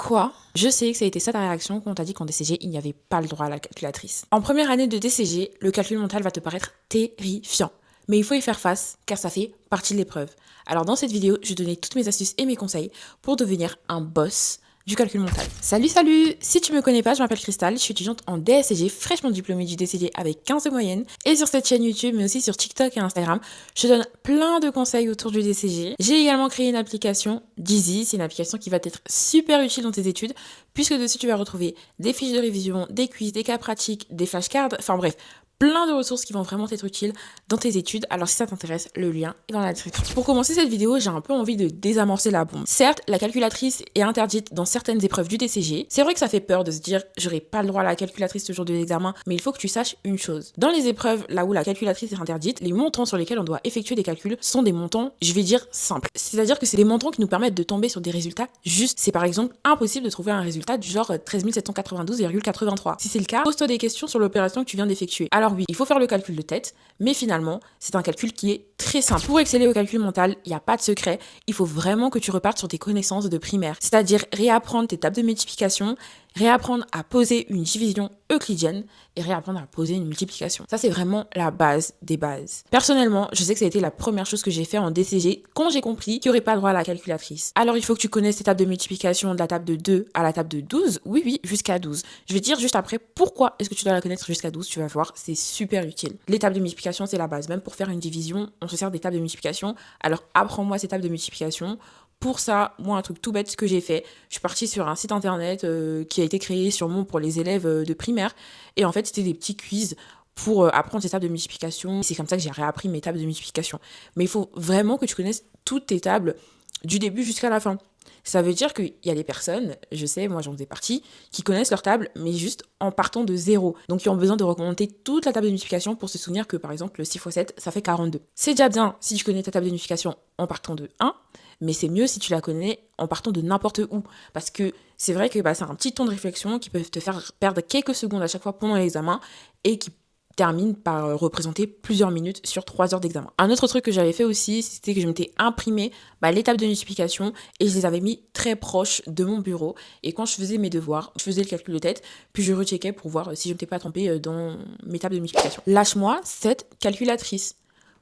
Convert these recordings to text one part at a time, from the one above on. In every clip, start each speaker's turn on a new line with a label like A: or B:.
A: Quoi? Je sais que ça a été ça ta réaction quand on t'a dit qu'en DCG, il n'y avait pas le droit à la calculatrice. En première année de DCG, le calcul mental va te paraître terrifiant. Mais il faut y faire face, car ça fait partie de l'épreuve. Alors dans cette vidéo, je vais donner toutes mes astuces et mes conseils pour devenir un boss du calcul mental. Salut! Si tu me connais pas, je m'appelle Cristal, je suis étudiante en DSCG, fraîchement diplômée du DCG avec 15 de moyenne. Et sur cette chaîne YouTube, mais aussi sur TikTok et Instagram, je donne plein de conseils autour du DCG. J'ai également créé une application, Dizzy, c'est une application qui va t'être super utile dans tes études, puisque dessus tu vas retrouver des fiches de révision, des quiz, des cas pratiques, des flashcards, enfin bref, plein de ressources qui vont vraiment t'être utiles dans tes études. Alors si ça t'intéresse, le lien est dans la description. Pour commencer cette vidéo, j'ai un peu envie de désamorcer la bombe. Certes, la calculatrice est interdite dans certaines épreuves du DCG. C'est vrai que ça fait peur de se dire j'aurai pas le droit à la calculatrice ce jour de l'examen, mais il faut que tu saches une chose. Dans les épreuves là où la calculatrice est interdite, les montants sur lesquels on doit effectuer des calculs sont des montants, je vais dire, simples. C'est-à-dire que c'est des montants qui nous permettent de tomber sur des résultats justes. C'est par exemple impossible de trouver un résultat du genre 13 792,83. Si c'est le cas, pose-toi des questions sur l'opération que tu viens d'effectuer. Alors oui, il faut faire le calcul de tête, mais finalement, c'est un calcul qui est très simple. Pour exceller au calcul mental, il n'y a pas de secret. Il faut vraiment que tu repartes sur tes connaissances de primaire. C'est-à-dire réapprendre tes tables de multiplication, réapprendre à poser une division euclidienne et réapprendre à poser une multiplication. Ça, c'est vraiment la base des bases. Personnellement, je sais que ça a été la première chose que j'ai fait en DCG quand j'ai compris qu'il n'y aurait pas le droit à la calculatrice. Alors, il faut que tu connaisses tes tables de multiplication de la table de 2 à la table de 12. Oui, jusqu'à 12. Je vais te dire juste après pourquoi est-ce que tu dois la connaître jusqu'à 12. Tu vas voir, c'est super utile. Les tables de multiplication, c'est la base. Même pour faire une division, on se sert des tables de multiplication. Alors, apprends-moi ces tables de multiplication. Pour ça, moi, un truc tout bête, ce que j'ai fait, je suis partie sur un site internet qui a été créé sûrement pour les élèves de primaire. Et en fait, c'était des petits quiz pour apprendre ces tables de multiplication. C'est comme ça que j'ai réappris mes tables de multiplication. Mais il faut vraiment que tu connaisses toutes tes tables du début jusqu'à la fin. Ça veut dire qu'il y a des personnes, je sais, moi j'en faisais partie, qui connaissent leur table, mais juste en partant de zéro. Donc ils ont besoin de remonter toute la table de multiplication pour se souvenir que par exemple le 6 x 7, ça fait 42. C'est déjà bien si tu connais ta table de multiplication en partant de 1, mais c'est mieux si tu la connais en partant de n'importe où. Parce que c'est vrai que c'est un petit temps de réflexion qui peut te faire perdre quelques secondes à chaque fois pendant l'examen et qui termine par représenter plusieurs minutes sur 3 heures d'examen. Un autre truc que j'avais fait aussi, c'était que je m'étais imprimé les tables de multiplication et je les avais mis très proches de mon bureau. Et quand je faisais mes devoirs, je faisais le calcul de tête, puis je recheckais pour voir si je ne m'étais pas trompée dans mes tables de multiplication. Lâche-moi cette calculatrice.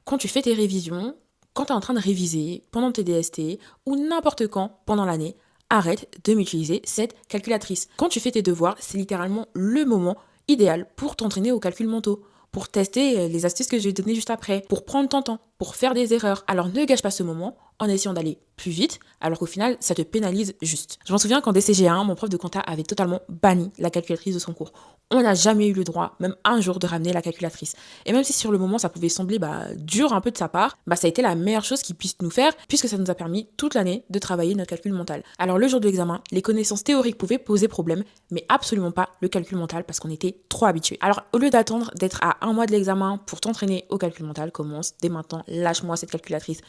A: Quand tu fais tes révisions, quand tu es en train de réviser pendant tes DST ou n'importe quand pendant l'année, arrête de m'utiliser cette calculatrice. Quand tu fais tes devoirs, c'est littéralement le moment idéal pour t'entraîner aux calculs mentaux, pour tester les astuces que je vais te donner juste après, pour prendre ton temps, pour faire des erreurs. Alors ne gâche pas ce moment en essayant d'aller plus vite, alors qu'au final, ça te pénalise juste. Je m'en souviens qu'en DCG1, mon prof de compta avait totalement banni la calculatrice de son cours. On n'a jamais eu le droit, même un jour, de ramener la calculatrice. Et même si sur le moment, ça pouvait sembler dur un peu de sa part, ça a été la meilleure chose qu'il puisse nous faire, puisque ça nous a permis toute l'année de travailler notre calcul mental. Alors le jour de l'examen, les connaissances théoriques pouvaient poser problème, mais absolument pas le calcul mental, parce qu'on était trop habitués. Alors au lieu d'attendre d'être à un mois de l'examen pour t'entraîner au calcul mental, commence dès maintenant, lâche-moi cette calculatrice.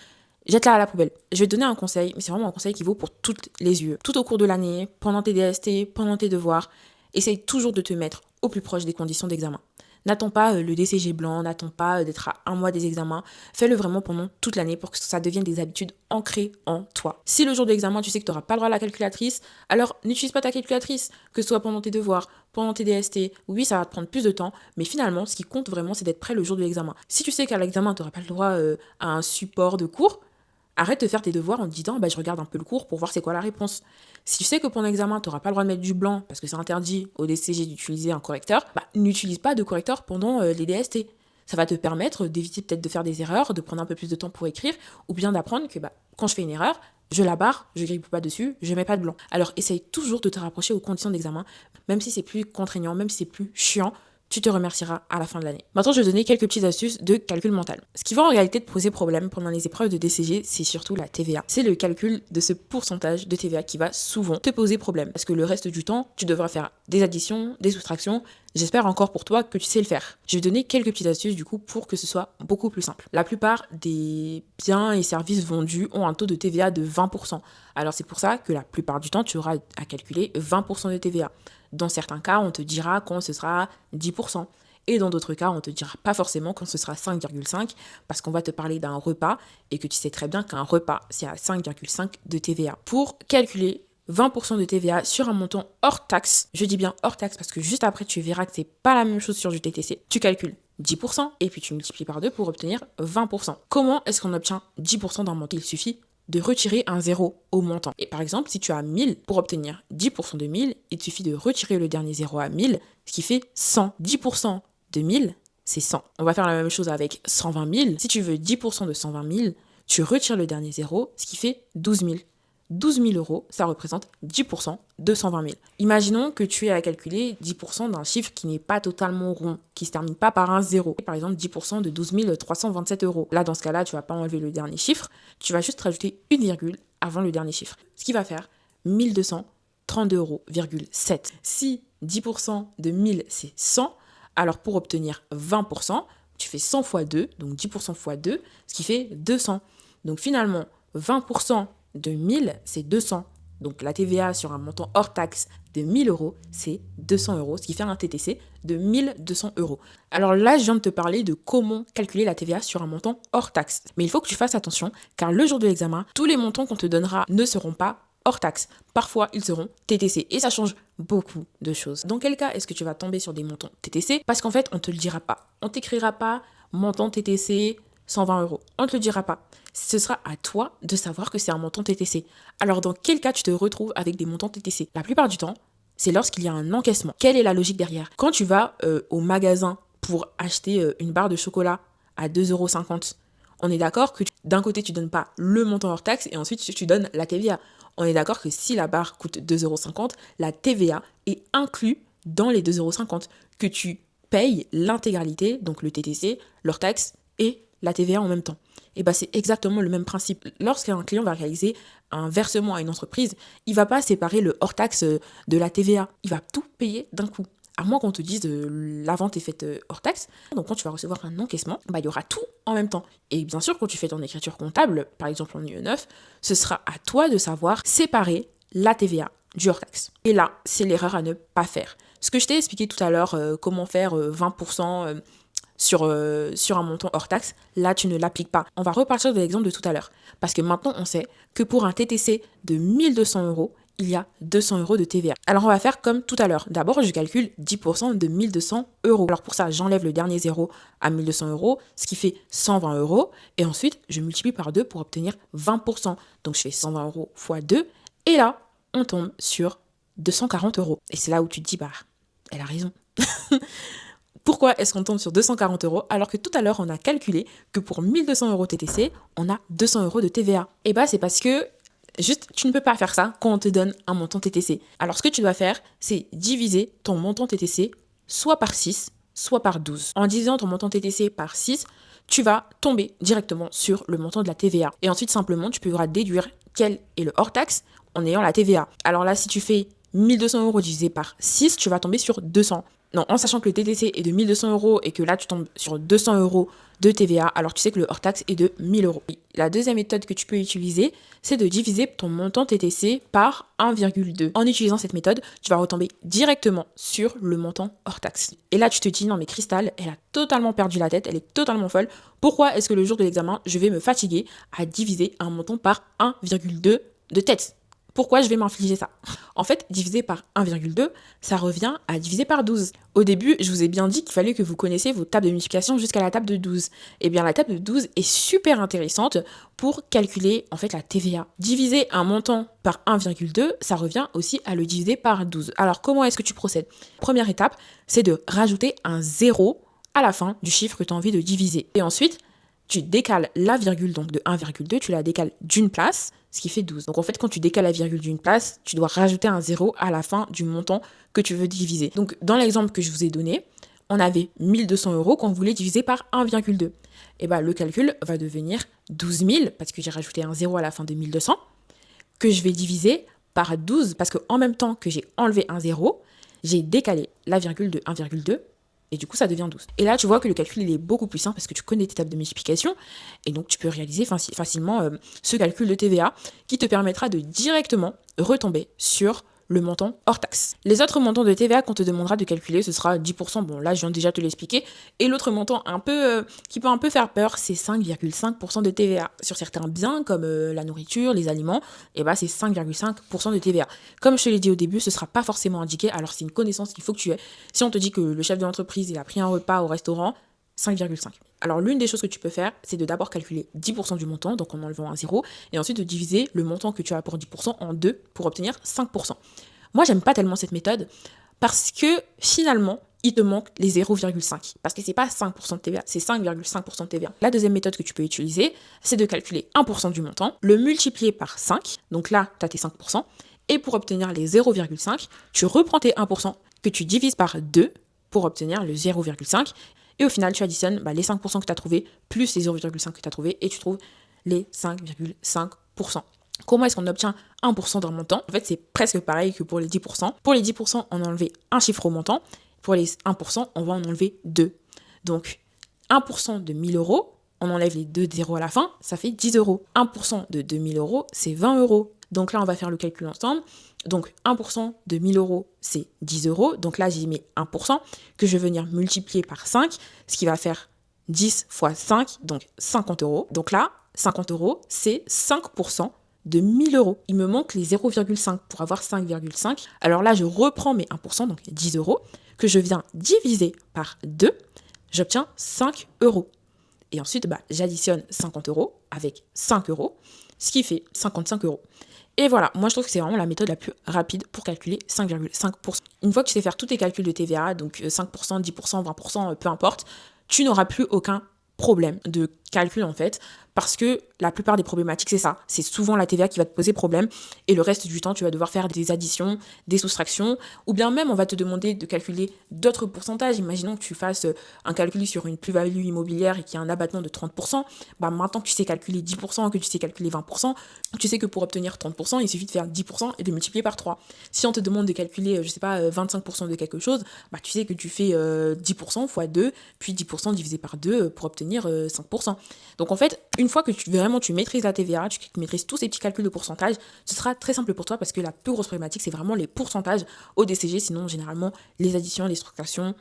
A: Jette-la à la poubelle. Je vais te donner un conseil, mais c'est vraiment un conseil qui vaut pour toutes les yeux. Tout au cours de l'année, pendant tes DST, pendant tes devoirs, essaye toujours de te mettre au plus proche des conditions d'examen. N'attends pas le DCG blanc, n'attends pas d'être à un mois des examens. Fais-le vraiment pendant toute l'année pour que ça devienne des habitudes ancrées en toi. Si le jour de l'examen, tu sais que tu n'auras pas le droit à la calculatrice, alors n'utilise pas ta calculatrice, que ce soit pendant tes devoirs, pendant tes DST. Oui, ça va te prendre plus de temps, mais finalement, ce qui compte vraiment, c'est d'être prêt le jour de l'examen. Si tu sais qu'à l'examen, tu n'auras pas le droit à un support de cours, arrête de faire tes devoirs en te disant je regarde un peu le cours pour voir c'est quoi la réponse. Si tu sais que pendant l'examen, tu n'auras pas le droit de mettre du blanc parce que c'est interdit au DCG d'utiliser un correcteur, n'utilise pas de correcteur pendant les DST. Ça va te permettre d'éviter peut-être de faire des erreurs, de prendre un peu plus de temps pour écrire, ou bien d'apprendre que quand je fais une erreur, je la barre, je grippe pas dessus, je mets pas de blanc. Alors essaye toujours de te rapprocher aux conditions d'examen, même si c'est plus contraignant, même si c'est plus chiant, tu te remercieras à la fin de l'année. Maintenant, je vais donner quelques petites astuces de calcul mental. Ce qui va en réalité te poser problème pendant les épreuves de DCG, c'est surtout la TVA. C'est le calcul de ce pourcentage de TVA qui va souvent te poser problème. Parce que le reste du temps, tu devras faire des additions, des soustractions. J'espère encore pour toi que tu sais le faire. Je vais donner quelques petites astuces du coup pour que ce soit beaucoup plus simple. La plupart des biens et services vendus ont un taux de TVA de 20%. Alors c'est pour ça que la plupart du temps, tu auras à calculer 20% de TVA. Dans certains cas, on te dira quand ce sera 10%. Et dans d'autres cas, on ne te dira pas forcément quand ce sera 5,5 parce qu'on va te parler d'un repas et que tu sais très bien qu'un repas, c'est à 5,5 de TVA. Pour calculer 20% de TVA sur un montant hors taxe. Je dis bien hors taxe parce que juste après, tu verras que c'est pas la même chose sur du TTC. Tu calcules 10% et puis tu multiplies par 2 pour obtenir 20%. Comment est-ce qu'on obtient 10% d'un montant? Il suffit de retirer un zéro au montant. Et par exemple, si tu as 1000, pour obtenir 10% de 1000, il te suffit de retirer le dernier zéro à 1000, ce qui fait 100. 10% de 1000, c'est 100. On va faire la même chose avec 120 000. Si tu veux 10% de 120 000, tu retires le dernier zéro, ce qui fait 12 000. 12 000 euros, ça représente 10% de 120 000. Imaginons que tu aies à calculer 10% d'un chiffre qui n'est pas totalement rond, qui ne se termine pas par un zéro. Par exemple, 10% de 12 327 euros. Là, dans ce cas-là, tu ne vas pas enlever le dernier chiffre, tu vas juste rajouter une virgule avant le dernier chiffre. Ce qui va faire 1232,7 euros. Si 10% de 1000, c'est 100, alors pour obtenir 20%, tu fais 100 fois 2, donc 10% fois 2, ce qui fait 200. Donc finalement, 20% de 1000, c'est 200. Donc la TVA sur un montant hors taxe de 1000 euros, c'est 200 euros, ce qui fait un TTC de 1200 euros. Alors là, je viens de te parler de comment calculer la TVA sur un montant hors taxe. Mais il faut que tu fasses attention, car le jour de l'examen, tous les montants qu'on te donnera ne seront pas hors taxe. Parfois, ils seront TTC et ça change beaucoup de choses. Dans quel cas est-ce que tu vas tomber sur des montants TTC? Parce qu'en fait, on ne te le dira pas. On t'écrira pas montant TTC 120 euros. On ne te le dira pas. Ce sera à toi de savoir que c'est un montant TTC. Alors, dans quel cas tu te retrouves avec des montants TTC? La plupart du temps, c'est lorsqu'il y a un encaissement. Quelle est la logique derrière? Quand tu vas au magasin pour acheter une barre de chocolat à 2,50 €, on est d'accord que d'un côté, tu ne donnes pas le montant hors taxe et ensuite, tu donnes la TVA. On est d'accord que si la barre coûte 2,50 €, la TVA est inclue dans les 2,50 €, que tu payes l'intégralité, donc le TTC, l'hors taxe et la TVA en même temps. Et bien, c'est exactement le même principe. Lorsqu'un client va réaliser un versement à une entreprise, il ne va pas séparer le hors taxe de la TVA. Il va tout payer d'un coup. À moins qu'on te dise la vente est faite hors taxe. Donc, quand tu vas recevoir un encaissement, il y aura tout en même temps. Et bien sûr, quand tu fais ton écriture comptable, par exemple en IE9, ce sera à toi de savoir séparer la TVA du hors taxe. Et là, c'est l'erreur à ne pas faire. Ce que je t'ai expliqué tout à l'heure, comment faire 20% sur un montant hors taxe, là tu ne l'appliques pas. On va repartir de l'exemple de tout à l'heure. Parce que maintenant on sait que pour un TTC de 1200 euros, il y a 200 euros de TVA. Alors on va faire comme tout à l'heure. D'abord je calcule 10% de 1200 euros. Alors pour ça j'enlève le dernier zéro à 1200 euros, ce qui fait 120 euros. Et ensuite je multiplie par 2 pour obtenir 20%. Donc je fais 120 euros fois 2. Et là on tombe sur 240 euros. Et c'est là où tu te dis, elle a raison. Pourquoi est-ce qu'on tombe sur 240 euros alors que tout à l'heure, on a calculé que pour 1200 euros TTC, on a 200 euros de TVA? Et c'est parce que juste, tu ne peux pas faire ça quand on te donne un montant TTC. Alors, ce que tu dois faire, c'est diviser ton montant TTC soit par 6, soit par 12. En divisant ton montant TTC par 6, tu vas tomber directement sur le montant de la TVA. Et ensuite, simplement, tu pourras déduire quel est le hors taxe en ayant la TVA. Alors là, si tu fais 1200 euros divisé par 6, tu vas tomber sur 200. Non, en sachant que le TTC est de 1200 euros et que là, tu tombes sur 200 euros de TVA, alors tu sais que le hors taxe est de 1000 euros. La deuxième méthode que tu peux utiliser, c'est de diviser ton montant TTC par 1,2. En utilisant cette méthode, tu vas retomber directement sur le montant hors taxe. Et là, tu te dis, non mais Cristal, elle a totalement perdu la tête, elle est totalement folle. Pourquoi est-ce que le jour de l'examen, je vais me fatiguer à diviser un montant par 1,2 de tête? Pourquoi je vais m'infliger ça? En fait, diviser par 1,2, ça revient à diviser par 12. Au début, je vous ai bien dit qu'il fallait que vous connaissiez vos tables de multiplication jusqu'à la table de 12. Eh bien, la table de 12 est super intéressante pour calculer en fait la TVA. Diviser un montant par 1,2, ça revient aussi à le diviser par 12. Alors, comment est-ce que tu procèdes? Première étape, c'est de rajouter un 0 à la fin du chiffre que tu as envie de diviser. Et ensuite, tu décales la virgule donc de 1,2, tu la décales d'une place, ce qui fait 12. Donc en fait, quand tu décales la virgule d'une place, tu dois rajouter un 0 à la fin du montant que tu veux diviser. Donc dans l'exemple que je vous ai donné, on avait 1200 euros qu'on voulait diviser par 1,2. Et le calcul va devenir 12 000, parce que j'ai rajouté un 0 à la fin de 1200, que je vais diviser par 12, parce qu'en même temps que j'ai enlevé un 0, j'ai décalé la virgule de 1,2, et du coup, ça devient 12. Et là, tu vois que le calcul, il est beaucoup plus simple parce que tu connais tes tables de multiplication. Et donc, tu peux réaliser facilement ce calcul de TVA qui te permettra de directement retomber sur le montant hors taxe. Les autres montants de TVA qu'on te demandera de calculer, ce sera 10%. Bon, là, je viens déjà de te l'expliquer. Et l'autre montant qui peut un peu faire peur, c'est 5,5% de TVA. Sur certains biens, comme la nourriture, les aliments, et bah, c'est 5,5% de TVA. Comme je te l'ai dit au début, ce ne sera pas forcément indiqué. Alors, c'est une connaissance qu'il faut que tu aies. Si on te dit que le chef de l'entreprise, il a pris un repas au restaurant, 5,5. Alors, l'une des choses que tu peux faire, c'est de d'abord calculer 10% du montant, donc en enlevant un 0, et ensuite de diviser le montant que tu as pour 10% en 2 pour obtenir 5%. Moi, j'aime pas tellement cette méthode parce que finalement, il te manque les 0,5. Parce que c'est pas 5% de TVA, c'est 5,5% de TVA. La deuxième méthode que tu peux utiliser, c'est de calculer 1% du montant, le multiplier par 5, donc là, tu as tes 5%, et pour obtenir les 0,5, tu reprends tes 1% que tu divises par 2 pour obtenir le 0,5. Et au final, tu additionnes les 5% que tu as trouvé plus les 0,5 que tu as trouvé et tu trouves les 5,5%. Comment est-ce qu'on obtient 1% d'un montant? En fait, c'est presque pareil que pour les 10%. Pour les 10%, on a enlevé un chiffre au montant. Pour les 1%, on va en enlever 2. Donc, 1% de 1000 euros, on enlève les 2 zéros à la fin, ça fait 10 euros. 1% de 2000 euros, c'est 20 euros. Donc là, on va faire le calcul ensemble. Donc 1% de 1000 euros, c'est 10 euros. Donc là, j'y mets 1% que je vais venir multiplier par 5, ce qui va faire 10 fois 5, donc 50 euros. Donc là, 50 euros, c'est 5% de 1000 euros. Il me manque les 0,5 pour avoir 5,5. Alors là, je reprends mes 1%, donc 10 euros, que je viens diviser par 2. J'obtiens 5 euros. Et ensuite, j'additionne 50 euros avec 5 euros, ce qui fait 55 euros. Et voilà, moi je trouve que c'est vraiment la méthode la plus rapide pour calculer 5,5%. Une fois que tu sais faire tous tes calculs de TVA, donc 5%, 10%, 20%, peu importe, tu n'auras plus aucun problème de calcul en fait, parce que la plupart des problématiques c'est ça, c'est souvent la TVA qui va te poser problème et le reste du temps tu vas devoir faire des additions, des soustractions, ou bien même on va te demander de calculer d'autres pourcentages. Imaginons que tu fasses un calcul sur une plus-value immobilière et qu'il y a un abattement de 30%, maintenant que tu sais calculer 10%, que tu sais calculer 20%, tu sais que pour obtenir 30%, il suffit de faire 10% et de multiplier par 3. Si on te demande de calculer, 25% de quelque chose, tu sais que tu fais 10% fois 2, puis 10% divisé par 2 pour obtenir 5%. Donc en fait, une fois que tu maîtrises la TVA, tu maîtrises tous ces petits calculs de pourcentage, ce sera très simple pour toi parce que la plus grosse problématique, c'est vraiment les pourcentages au DCG. Sinon, généralement, les additions, les soustractions,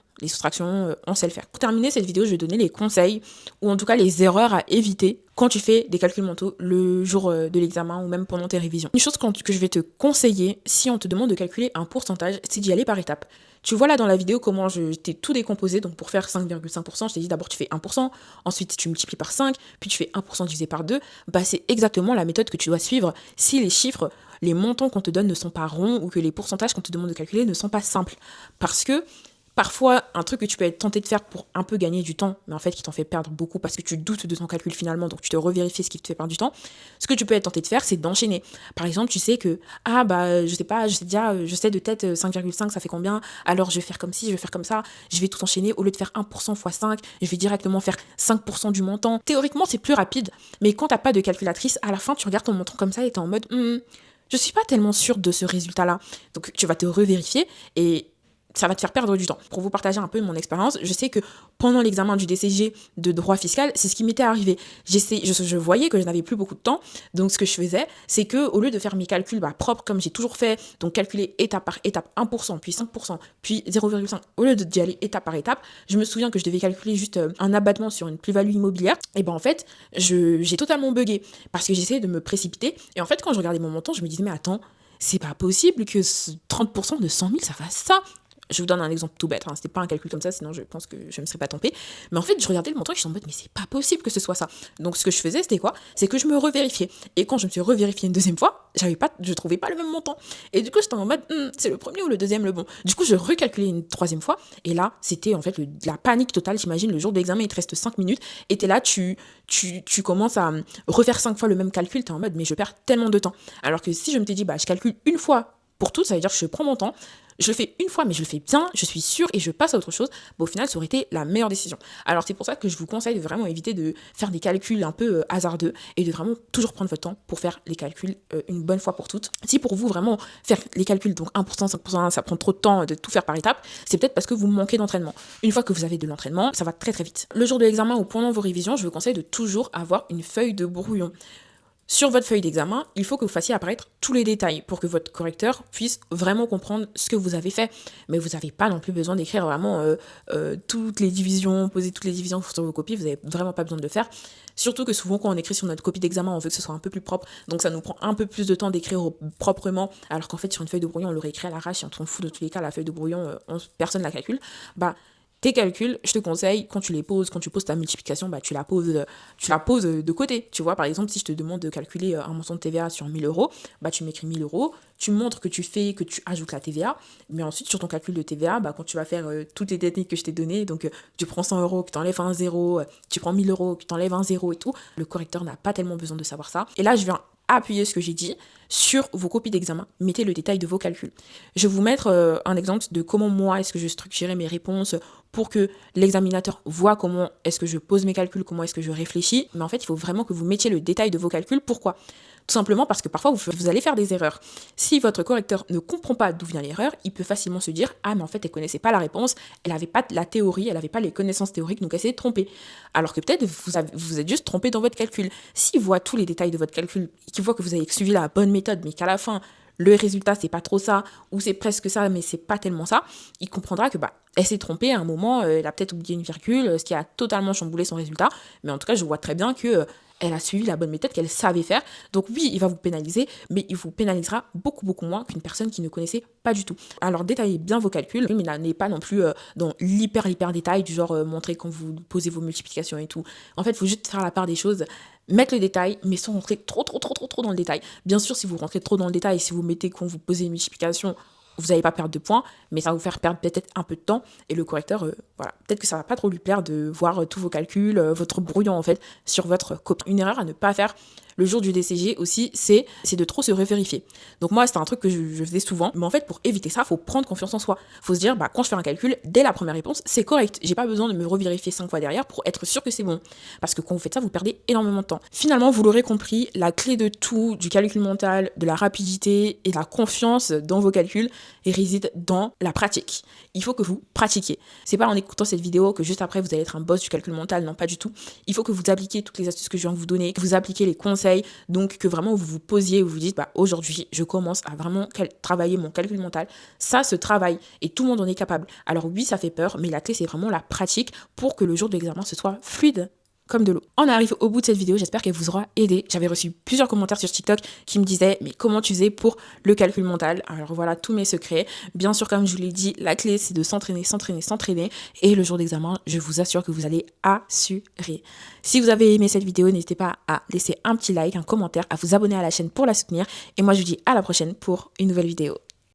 A: on sait le faire. Pour terminer cette vidéo, je vais donner les conseils ou en tout cas les erreurs à éviter quand tu fais des calculs mentaux le jour de l'examen ou même pendant tes révisions. Une chose que je vais te conseiller si on te demande de calculer un pourcentage, c'est d'y aller par étapes. Tu vois là dans la vidéo comment je t'ai tout décomposé. Donc pour faire 5,5%, je t'ai dit d'abord tu fais 1%, ensuite tu multiplies par 5, puis tu fais 1% divisé par 2. C'est exactement la méthode que tu dois suivre si les chiffres, les montants qu'on te donne ne sont pas ronds ou que les pourcentages qu'on te demande de calculer ne sont pas simples. Parce que parfois, un truc que tu peux être tenté de faire pour un peu gagner du temps, mais en fait qui t'en fait perdre beaucoup parce que tu doutes de ton calcul finalement, donc tu te revérifies ce qui te fait perdre du temps. Ce que tu peux être tenté de faire, c'est d'enchaîner. Par exemple, tu sais que, je sais de tête 5,5, ça fait combien? Alors je vais faire comme ci, je vais faire comme ça, je vais tout enchaîner. Au lieu de faire 1% x 5, je vais directement faire 5% du montant. Théoriquement, c'est plus rapide, mais quand t'as pas de calculatrice, à la fin, tu regardes ton montant comme ça et t'es en mode, je suis pas tellement sûre de ce résultat-là. Donc tu vas te revérifier et ça va te faire perdre du temps. Pour vous partager un peu mon expérience, je sais que pendant l'examen du DCG de droit fiscal, c'est ce qui m'était arrivé. Je voyais que je n'avais plus beaucoup de temps, donc ce que je faisais, c'est que au lieu de faire mes calculs propres comme j'ai toujours fait, donc calculer étape par étape 1%, puis 5%, puis 0,5, au lieu d'y aller étape par étape, je me souviens que je devais calculer juste un abattement sur une plus-value immobilière, et en fait, j'ai totalement bugué, parce que j'essayais de me précipiter, et en fait, quand je regardais mon montant, je me disais, mais attends, c'est pas possible que 30% de 100 000, ça fasse ça. Je vous donne un exemple tout bête, c'était pas un calcul comme ça, sinon je pense que je me serais pas trompée. Mais en fait, je regardais le montant et je suis en mode, mais c'est pas possible que ce soit ça. Donc ce que je faisais, c'était quoi? C'est que je me revérifiais. Et quand je me suis revérifiée une deuxième fois, je trouvais pas le même montant. Et du coup, j'étais en mode, c'est le premier ou le deuxième le bon? Du coup, je recalculais une troisième fois. Et là, c'était en fait la panique totale. J'imagine, le jour de l'examen, il te reste 5 minutes. Et t'es là, tu commences à refaire 5 fois le même calcul. T'es en mode, mais je perds tellement de temps. Alors que si je me t'ai dit, je calcule une fois pour tout, ça veut dire que je prends mon temps. Je le fais une fois, mais je le fais bien, je suis sûre et je passe à autre chose. Au final, ça aurait été la meilleure décision. Alors, c'est pour ça que je vous conseille de vraiment éviter de faire des calculs un peu hasardeux et de vraiment toujours prendre votre temps pour faire les calculs une bonne fois pour toutes. Si pour vous, vraiment, faire les calculs, donc 1%, 5%, ça prend trop de temps de tout faire par étapes, c'est peut-être parce que vous manquez d'entraînement. Une fois que vous avez de l'entraînement, ça va très très vite. Le jour de l'examen ou pendant vos révisions, je vous conseille de toujours avoir une feuille de brouillon. Sur votre feuille d'examen, il faut que vous fassiez apparaître tous les détails pour que votre correcteur puisse vraiment comprendre ce que vous avez fait. Mais vous n'avez pas non plus besoin d'écrire vraiment toutes les divisions, poser toutes les divisions sur vos copies, vous n'avez vraiment pas besoin de le faire. Surtout que souvent quand on écrit sur notre copie d'examen, on veut que ce soit un peu plus propre, donc ça nous prend un peu plus de temps d'écrire proprement, alors qu'en fait sur une feuille de brouillon, on l'aurait écrit à l'arrache, et on s'en fout de tous les cas, la feuille de brouillon, personne ne la calcule. Tes calculs, je te conseille, quand tu les poses, quand tu poses ta multiplication, tu la poses de côté. Tu vois, par exemple, si je te demande de calculer un montant de TVA sur 1000 euros, tu m'écris 1000 euros, tu montres que tu ajoutes la TVA, mais ensuite, sur ton calcul de TVA, quand tu vas faire toutes les techniques que je t'ai données, donc tu prends 100 euros, que tu enlèves un zéro, tu prends 1000 euros, que tu enlèves un zéro et tout, le correcteur n'a pas tellement besoin de savoir ça. Et là, je viens appuyer ce que j'ai dit sur vos copies d'examen, mettez le détail de vos calculs. Je vais vous mettre un exemple de comment moi est-ce que je structurais mes réponses pour que l'examinateur voit comment est-ce que je pose mes calculs, comment est-ce que je réfléchis. Mais en fait, il faut vraiment que vous mettiez le détail de vos calculs. Pourquoi ? Tout simplement parce que parfois, vous allez faire des erreurs. Si votre correcteur ne comprend pas d'où vient l'erreur, il peut facilement se dire « Ah, mais en fait, elle ne connaissait pas la réponse, elle n'avait pas la théorie, elle n'avait pas les connaissances théoriques, donc elle s'est trompée. » Alors que peut-être vous êtes juste trompé dans votre calcul. S'il voit tous les détails de votre calcul, qu'il voit que vous avez suivi la bonne méthode, mais qu'à la fin, le résultat, c'est pas trop ça, ou c'est presque ça, mais c'est pas tellement ça, il comprendra que elle s'est trompée à un moment, elle a peut-être oublié une virgule, ce qui a totalement chamboulé son résultat, mais en tout cas, je vois très bien que elle a suivi la bonne méthode qu'elle savait faire. Donc oui, il va vous pénaliser, mais il vous pénalisera beaucoup, beaucoup moins qu'une personne qui ne connaissait pas du tout. Alors détaillez bien vos calculs, mais n'allez pas non plus dans l'hyper détail, du genre montrer quand vous posez vos multiplications et tout. En fait, il faut juste faire la part des choses, mettre le détail, mais sans rentrer trop dans le détail. Bien sûr, si vous rentrez trop dans le détail, si vous mettez quand vous posez une multiplication, vous n'allez pas perdre de points, mais ça va vous faire perdre peut-être un peu de temps. Et le correcteur, peut-être que ça va pas trop lui plaire de voir tous vos calculs, votre brouillon en fait, sur votre copie. Une erreur à ne pas faire le jour du DCG aussi, c'est de trop se revérifier. Donc moi, c'était un truc que je faisais souvent, mais en fait, pour éviter ça, il faut prendre confiance en soi. Il faut se dire, quand je fais un calcul, dès la première réponse, c'est correct. J'ai pas besoin de me revérifier 5 fois derrière pour être sûr que c'est bon. Parce que quand vous faites ça, vous perdez énormément de temps. Finalement, vous l'aurez compris, la clé de tout, du calcul mental, de la rapidité et de la confiance dans vos calculs, réside dans la pratique. Il faut que vous pratiquiez. C'est pas en écoutant cette vidéo que juste après, vous allez être un boss du calcul mental. Non, pas du tout. Il faut que vous appliquiez toutes les astuces que je viens de vous donner, que vous appliquiez les conseils, donc que vraiment vous vous posiez, vous vous dites, aujourd'hui, je commence à vraiment travailler mon calcul mental. Ça se travaille et tout le monde en est capable. Alors oui, ça fait peur, mais la clé, c'est vraiment la pratique pour que le jour de l'examen, ce soit fluide comme de l'eau. On arrive au bout de cette vidéo, j'espère qu'elle vous aura aidé. J'avais reçu plusieurs commentaires sur TikTok qui me disaient mais comment tu faisais pour le calcul mental? Alors voilà tous mes secrets. Bien sûr, comme je vous l'ai dit, la clé c'est de s'entraîner et le jour d'examen, je vous assure que vous allez assurer. Si vous avez aimé cette vidéo, n'hésitez pas à laisser un petit like, un commentaire, à vous abonner à la chaîne pour la soutenir et moi je vous dis à la prochaine pour une nouvelle vidéo.